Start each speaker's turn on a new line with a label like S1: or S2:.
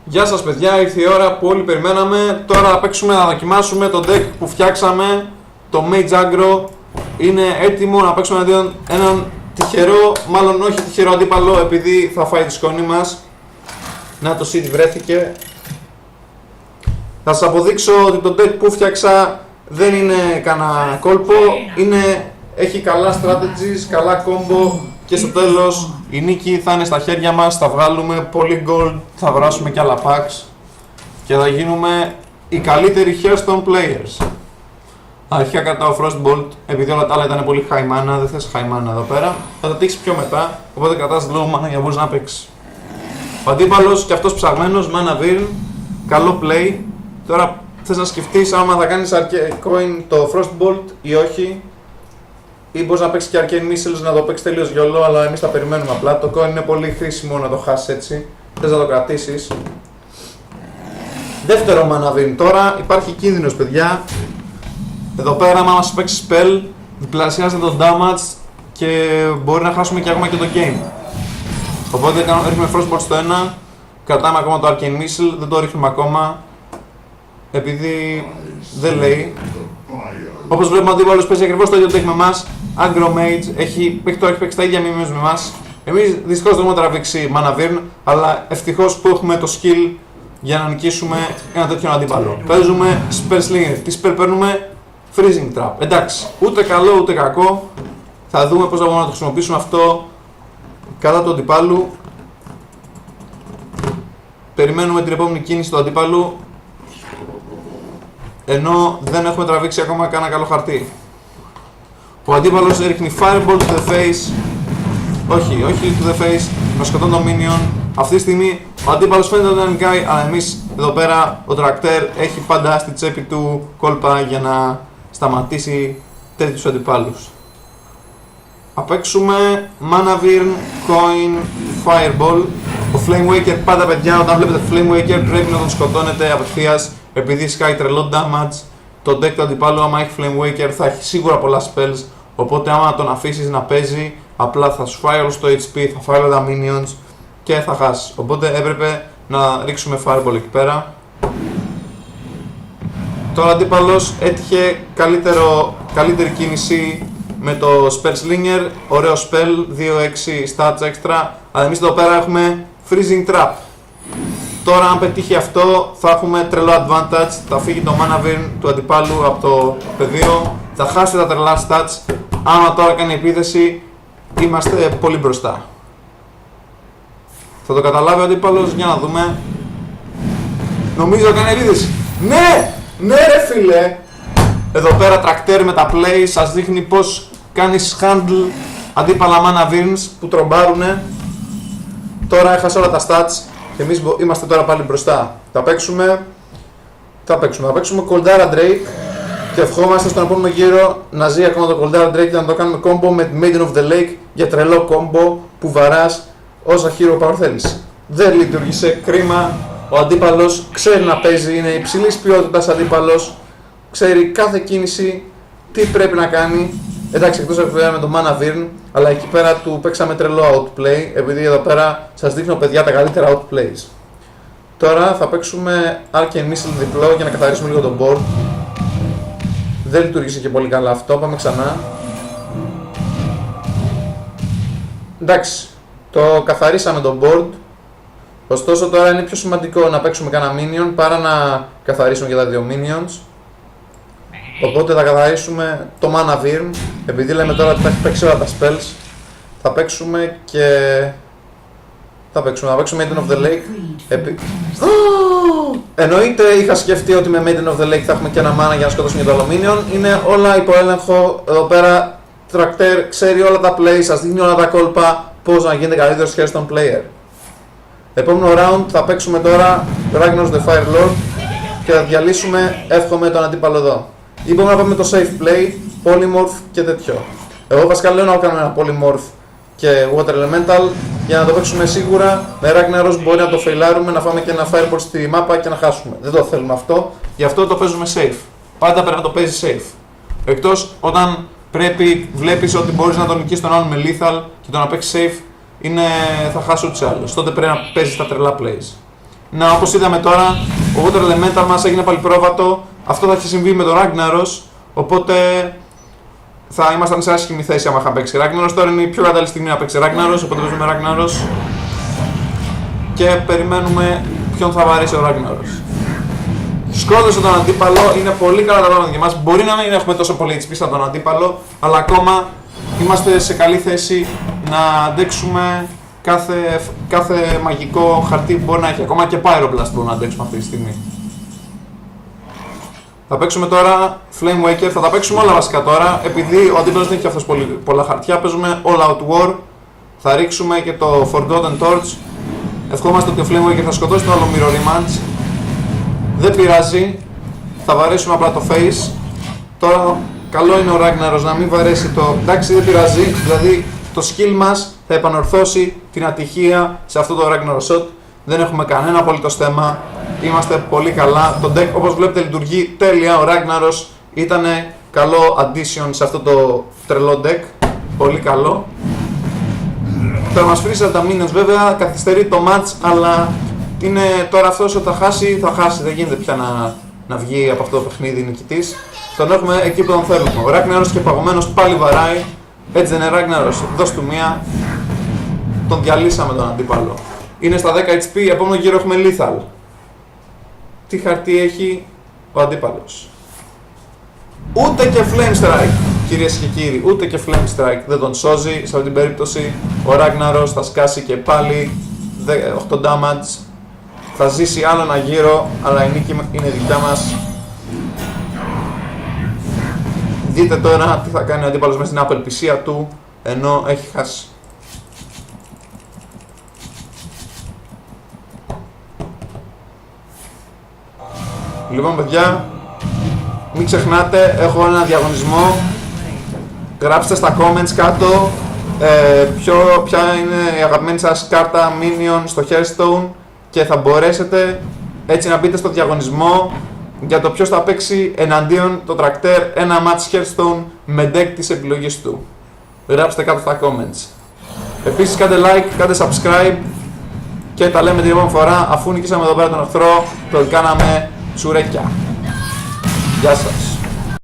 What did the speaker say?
S1: Γεια σας παιδιά, ήρθε η ώρα που όλοι περιμέναμε. Τώρα θα παίξουμε να δοκιμάσουμε το deck που φτιάξαμε. Το Mage Aggro είναι έτοιμο να παίξουμε αντίον έναν τυχερό, μάλλον όχι τυχερό αντίπαλο, επειδή θα φάει τη σκόνη μας. Να το seed βρέθηκε. Θα σας αποδείξω ότι το deck που φτιάξα δεν είναι κανένα κόλπο. Έχει καλά strategies, καλά combo και στο τέλος η νίκη θα είναι στα χέρια μας. Θα βγάλουμε πολύ gold, θα βράσουμε και άλλα packs και θα γίνουμε οι καλύτεροι Hearthstone players. Αρχικά κρατάω Frostbolt, επειδή όλα τα άλλα ήταν πολύ high mana, δεν θες high mana εδώ πέρα. Θα τα τύχεις πιο μετά, οπότε κρατάς low mana για να μπορείς να παίξεις. Ο αντίπαλος και αυτός ψαγμένος, Mana Virn, καλό play. Τώρα θες να σκεφτείς άμα θα κάνεις coin το Frostbolt ή όχι. Ή μπορείς να παίξεις και Arcane Missiles να το παίξεις τελείως γιολό, αλλά εμείς θα περιμένουμε απλά. Το coin είναι πολύ χρήσιμο να το χάσεις έτσι. Θες να το κρατήσεις. Δεύτερο Mana Virn. Τώρα υπάρχει κίνδυνος παιδιά. Εδώ πέρα άμα μας παίξει spell, διπλασιάζεται το damage και μπορεί να χάσουμε και ακόμα και το game. Οπότε ρίχνουμε Frostbolt στο 1, κρατάμε ακόμα το Arcane Missile, δεν το ρίχνουμε ακόμα επειδή δεν λέει. Όπως βλέπουμε ο αντίπαλος παίζει ακριβώς το ίδιο deck με εμάς, Aggro Mage, έχει παίξει τα ίδια μήνυμα με εμάς. Εμείς δυστυχώς δεν έχουμε τραβήξει Mana Virn, αλλά ευτυχώς που έχουμε το skill για να νικήσουμε ένα τέτοιο αντίπαλο. Παίζουμε Spell Slinger, τι spell παίρνουμε? Freezing Trap. Εντάξει, ούτε καλό ούτε κακό. Θα δούμε πώς θα μπορούμε να το χρησιμοποιήσουμε αυτό κατά του αντιπάλου. Περιμένουμε την επόμενη κίνηση του αντίπαλου, ενώ δεν έχουμε τραβήξει ακόμα κανένα καλό χαρτί. Ο αντίπαλος ρίχνει Fireball to the face. Όχι to the face, να σκοτώνει το minion. Αυτή τη στιγμή ο αντίπαλος φαίνεται ότι δεν νικάει, αλλά εμείς εδώ πέρα ο Tractor έχει πάντα στη τσέπη του κόλπα για να σταματήσει τέτοιους αντιπάλους. Θα παίξουμε Mana Virn, Coin, Fireball. Ο Flame Waker πάντα παιδιά, όταν βλέπετε Flame Waker πρέπει να τον σκοτώνετε απευθείας, επειδή σκάει τρελό damage. Το deck του αντιπάλου άμα έχει Flame Waker θα έχει σίγουρα πολλά spells, οπότε άμα τον αφήσεις να παίζει απλά θα σου φάει όλο το HP, θα φάει όλα τα minions και θα χάσει. Οπότε έπρεπε να ρίξουμε Fireball εκεί πέρα. Τώρα ο αντίπαλος έτυχε καλύτερη κίνηση με το Spell Slinger, ωραίο spell, 2-6 stats extra, αλλά εμείς εδώ πέρα έχουμε Freezing Trap. Τώρα αν πετύχει αυτό θα έχουμε τρελό advantage, θα φύγει το Mana Virn του αντιπάλου από το πεδίο, θα χάσει τα τρελά stats, άμα τώρα κάνει επίθεση είμαστε πολύ μπροστά. Θα το καταλάβει ο αντίπαλος, για να δούμε. Νομίζω κάνει επίθεση. Ναι ρε φίλε! Εδώ πέρα Tractor με τα play σας δείχνει πως κάνεις handle αντίπαλα Mana Virns που τρομπάρουνε. Τώρα έχασα όλα τα stats και εμείς είμαστε τώρα πάλι μπροστά. Θα παίξουμε Coldara Drake και ευχόμαστε στον επόμενο γύρο να ζει ακόμα το Coldara Drake και να το κάνουμε combo με Maiden of the Lake για τρελό combo που βαράς όσα hero power θέλεις. Δεν λειτουργήσε, κρίμα. Ο αντίπαλος ξέρει να παίζει, είναι υψηλής ποιότητας αντίπαλος, ξέρει κάθε κίνηση τι πρέπει να κάνει. Εντάξει, εκτός από με το Mana Virn, αλλά εκεί πέρα του παίξαμε τρελό outplay, επειδή εδώ πέρα σας δείχνω παιδιά τα καλύτερα outplays. Τώρα θα παίξουμε Arcane Missile διπλό για να καθαρίσουμε λίγο το board. Δεν λειτουργήσε και πολύ καλά αυτό, πάμε ξανά. Εντάξει, το καθαρίσαμε το board. Ωστόσο τώρα είναι πιο σημαντικό να παίξουμε κανένα minion παρά να καθαρίσουμε και τα δύο minions. Οπότε θα καθαρίσουμε το Mana Virn, επειδή λέμε τώρα ότι θα έχει παίξει όλα τα spells. Θα παίξουμε θα παίξουμε Maiden of the Lake. Εννοείται είχα σκεφτεί ότι με Maiden of the Lake θα έχουμε και ένα mana για να σκοτώσουμε και το άλλο minion. Είναι όλα υπό έλεγχο, εδώ πέρα Tractor ξέρει όλα τα plays, σας δείχνει όλα τα κόλπα, πώς να γίνετε καλύτερος Hearthstone player. Επόμενο round θα παίξουμε τώρα Ragnaros the Fire Lord και θα διαλύσουμε εύχομαι τον αντίπαλο εδώ. Ή μπορούμε να πάμε το safe play, polymorph και τέτοιο. Εγώ βασικά λέω να κάνουμε ένα polymorph και water elemental για να το παίξουμε σίγουρα. Με Ragnaros μπορεί να το φεϊλάρουμε, να φάμε και ένα fireball στη μάπα και να χάσουμε. Δεν το θέλουμε αυτό, γι' αυτό το παίζουμε safe. Πάντα πρέπει να το παίζει safe. Εκτός όταν βλέπεις ότι μπορείς να τον νικήσεις τον άλλον με lethal και το να παίξεις safe θα χάσει ούτως ή άλλως. Τότε πρέπει να παίζεις τα τρελά plays. όπως είδαμε τώρα, ο Water Elemental μας έγινε πάλι πρόβατο. Αυτό θα έχει συμβεί με το Ragnaros, οπότε θα ήμασταν σε άσχημη θέση άμα είχαμε παίξει Ragnaros. Τώρα είναι η πιο κατάλληλη στιγμή να παίξει Ragnaros, οπότε παίζουμε Ragnaros και περιμένουμε ποιον θα βαρέσει ο Ragnaros. Σκότωσε τον αντίπαλο, είναι πολύ καλά τα πράγματα για μας. Μπορεί να μην έχουμε τόσο πολύ HP σαν τον αντίπαλο, αλλά ακόμα είμαστε σε καλή θέση να αντέξουμε κάθε μαγικό χαρτί που μπορεί να έχει. Ακόμα και Pyroblast μπορούμε να αντέξουμε αυτή τη στιγμή. Θα παίξουμε τώρα Flame Waker, θα τα παίξουμε όλα βασικά τώρα. Επειδή ο αντίπαλος δεν έχει αυτός πολλά χαρτιά, παίζουμε All Out War. Θα ρίξουμε και το Forgotten Torch. Ευχόμαστε ότι ο Flame Waker θα σκοτώσει το άλλο Mirror Image. Δεν πειράζει, θα βαρέσουμε απλά το face. Τώρα καλό είναι ο Ragnaros να μην βαρέσει το... Εντάξει, δεν πειράζει, δηλαδή το skill μας θα επανορθώσει την ατυχία σε αυτό το Ragnaros shot. Δεν έχουμε κανένα απολύτως θέμα, είμαστε πολύ καλά. Το deck όπως βλέπετε λειτουργεί τέλεια, ο Ragnaros ήταν καλό addition σε αυτό το τρελό deck. Πολύ καλό. Θα μας φρίσει τα minions βέβαια, καθυστερεί το match, αλλά είναι τώρα αυτός ότι θα χάσει, δεν γίνεται πια να βγει από αυτό το παιχνίδι νικητής. Τον έχουμε εκεί που τον θέλουμε. Ο Ragnaros και παγωμένος πάλι βαράει. Έτσι δεν είναι Ragnaros, δώσ' του μία. Τον διαλύσαμε τον αντίπαλο. Είναι στα 10 HP, επόμενο γύρο έχουμε Lethal. Τι χαρτί έχει ο αντίπαλος? Ούτε και Flame Strike, κυρίες και κύριοι, ούτε και Flame Strike δεν τον σώζει. Σε αυτή την περίπτωση ο Ragnaros θα σκάσει και πάλι 8 damage. Θα ζήσει άλλο ένα γύρο, αλλά η νίκη είναι δικιά μας. Δείτε τώρα τι θα κάνει ο αντίπαλος μέσα στην απελπισία του, ενώ έχει χάσει. Λοιπόν παιδιά, μην ξεχνάτε, έχω ένα διαγωνισμό. Γράψτε στα comments κάτω ποια είναι η αγαπημένη σας κάρτα Minion στο Hearthstone και θα μπορέσετε έτσι να μπείτε στο διαγωνισμό για το ποιος θα παίξει εναντίον το Tractor ένα match Hearthstone με deck της επιλογής του. Γράψτε κάτω στα comments. Επίσης κάντε like, κάντε subscribe και τα λέμε την επόμενη φορά, αφού νικήσαμε εδώ πέρα τον εχθρό, τον κάναμε τσουρέκια. Γεια σας.